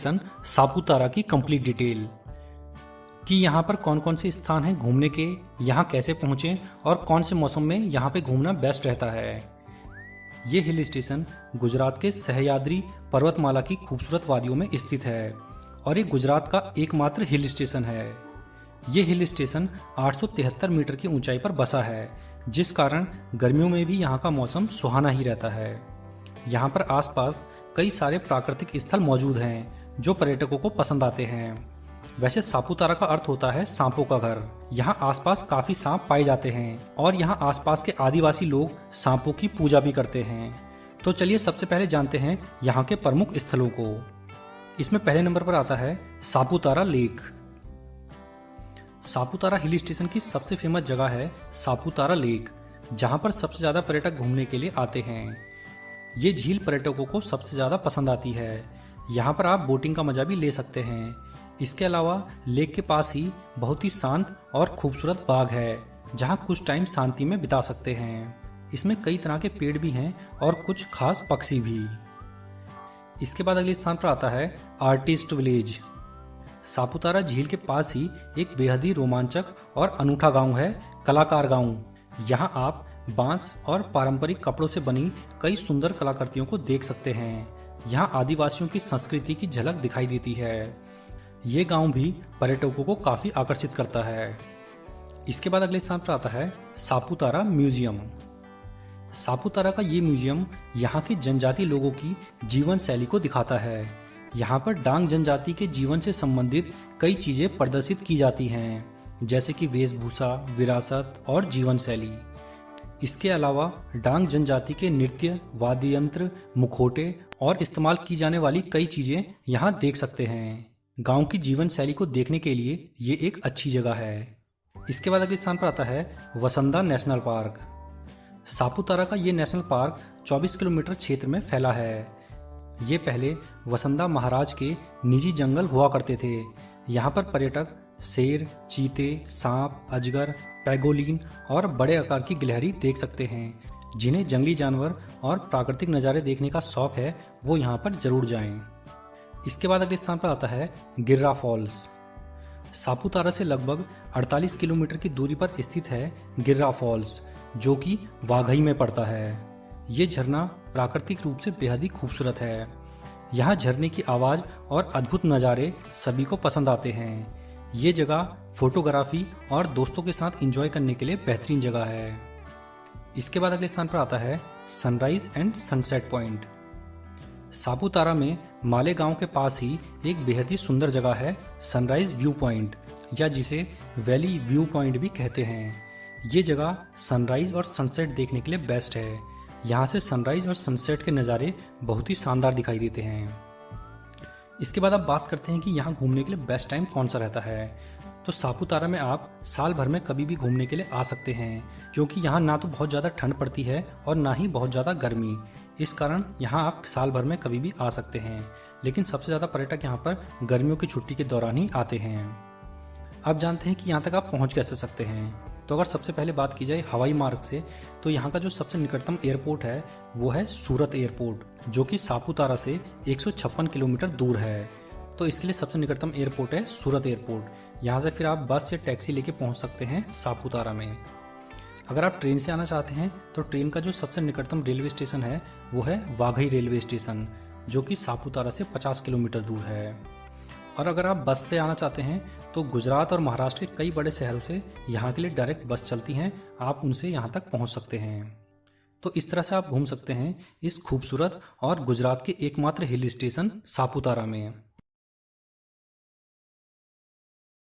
Station Saputara की complete detail कि यहाँ पर कौन कौन से स्थान हैं घूमने के, यहाँ कैसे पहुँचें और कौन से मौसम में यहाँ पे घूमना बेस्ट रहता है। ये हिल स्टेशन गुजरात के सह्याद्री पर्वतमाला की खूबसूरत वादियों में स्थित है और ये गुजरात का एकमात्र हिल स्टेशन है। ये हिल स्टेशन 873 मीटर की ऊंचाई पर बसा है, जिस कारण गर्मियों में भी यहाँ का मौसम सुहाना ही रहता है। यहाँ पर आसपास कई सारे प्राकृतिक स्थल मौजूद हैं जो पर्यटकों को पसंद आते हैं। वैसे सापुतारा का अर्थ होता है सांपों का घर। यहाँ आसपास काफी सांप पाए जाते हैं और यहाँ आसपास के आदिवासी लोग सांपों की पूजा भी करते हैं। तो चलिए सबसे पहले जानते हैं यहाँ के प्रमुख स्थलों को। इसमें पहले नंबर पर आता है Saputara lake. Saputara hill station की सबसे फेमस जगह है सापुतारा लेक, जहाँ पर सबसे ज्यादा पर्यटक घूमने के लिए आते हैं। ये झील पर्यटकों को सबसे ज्यादा पसंद आती है। यहाँ पर आप बोटिंग का मजा भी ले सकते हैं। इसके अलावा लेक के पास ही बहुत ही शांत और खूबसूरत बाग है, जहाँ कुछ टाइम शांति में बिता सकते हैं। इसमें कई तरह के पेड़ भी हैं और कुछ खास पक्षी भी। इसके बाद अगले स्थान पर आता है आर्टिस्ट विलेज। सापुतारा झील के पास ही एक बेहद ही रोमांचक और अनूठा गांव है कलाकार गांव। यहाँ आप बांस और पारंपरिक कपड़ों से बनी कई सुंदर कलाकृतियों को देख सकते हैं। यहाँ आदिवासियों की संस्कृति की झलक दिखाई देती है। ये गांव भी पर्यटकों को काफी आकर्षित करता है। इसके बाद अगले स्थान पर आता है सापुतारा म्यूजियम। सापुतारा का ये म्यूजियम यहाँ के जनजाति लोगों की जीवन शैली को दिखाता है। यहाँ पर डांग जनजाति के जीवन से संबंधित कई चीजें प्रदर्शित की जाती हैं, जैसे कि वेशभूषा, विरासत और जीवन शैली। इसके अलावा डांग जनजाति के नृत्य, वाद्य यंत्र, मुखौटे और इस्तेमाल की जाने वाली कई चीजें यहाँ देख सकते हैं। गांव की जीवन शैली को देखने के लिए ये एक अच्छी जगह है। इसके बाद अगले स्थान पर आता है वसंदा नेशनल पार्क। सापुतारा का ये नेशनल पार्क 24 किलोमीटर क्षेत्र में फैला है। ये पहले वसंदा महाराज के निजी जंगल हुआ करते थे। यहाँ पर पर्यटक शेर, चीते, सांप, अजगर, पैगोलिन और बड़े आकार की गिलहरी देख सकते हैं। जिन्हें जंगली जानवर और प्राकृतिक नज़ारे देखने का शौक है वो यहाँ पर जरूर जाएं। इसके बाद अगले स्थान पर आता है गिर्रा फॉल्स। सापुतारा से लगभग 48 किलोमीटर की दूरी पर स्थित है गिर्रा फॉल्स, जो कि वाघई में पड़ता है। ये झरना प्राकृतिक रूप से बेहद ही खूबसूरत है। यहाँ झरने की आवाज़ और अद्भुत नज़ारे सभी को पसंद आते हैं। ये जगह फोटोग्राफी और दोस्तों के साथ एंजॉय करने के लिए बेहतरीन जगह है। इसके बाद अगले स्थान पर आता है sunrise and sunset point. Saputara में माले गांव के पास ही एक बेहद ही सुंदर जगह है सनराइज व्यू पॉइंट, या जिसे वैली व्यू पॉइंट भी कहते हैं। ये जगह सनराइज और सनसेट देखने के लिए बेस्ट है। यहाँ से सनराइज और सनसेट के नज़ारे बहुत ही शानदार दिखाई देते हैं। इसके बाद अब बात करते हैं कि यहाँ घूमने के लिए बेस्ट टाइम कौन सा रहता है। तो सापुतारा में आप साल भर में कभी भी घूमने के लिए आ सकते हैं, क्योंकि यहाँ ना तो बहुत ज़्यादा ठंड पड़ती है और ना ही बहुत ज़्यादा गर्मी। इस कारण यहाँ आप साल भर में कभी भी आ सकते हैं, लेकिन सबसे ज़्यादा पर्यटक यहाँ पर गर्मियों की छुट्टी के दौरान ही आते हैं। अब जानते हैं कि यहाँ तक आप पहुँच कैसे सकते हैं। तो अगर सबसे पहले बात की जाए हवाई मार्ग से, तो यहाँ का जो सबसे निकटतम एयरपोर्ट है वो है सूरत एयरपोर्ट, जो कि सापुतारा से 156 किलोमीटर दूर है। तो इसके लिए सबसे निकटतम एयरपोर्ट है सूरत एयरपोर्ट। यहाँ से फिर आप बस या टैक्सी लेके पहुँच सकते हैं सापुतारा में। अगर आप ट्रेन से आना चाहते हैं तो ट्रेन का जो सबसे निकटतम रेलवे स्टेशन है वो है वाघई रेलवे स्टेशन, जो कि सापुतारा से 50 किलोमीटर दूर है। और अगर आप बस से आना चाहते हैं तो गुजरात और महाराष्ट्र के कई बड़े शहरों से यहाँ के लिए डायरेक्ट बस चलती हैं, आप उनसे यहाँ तक पहुँच सकते हैं। तो इस तरह से आप घूम सकते हैं इस खूबसूरत और गुजरात के एकमात्र हिल स्टेशन सापुतारा में।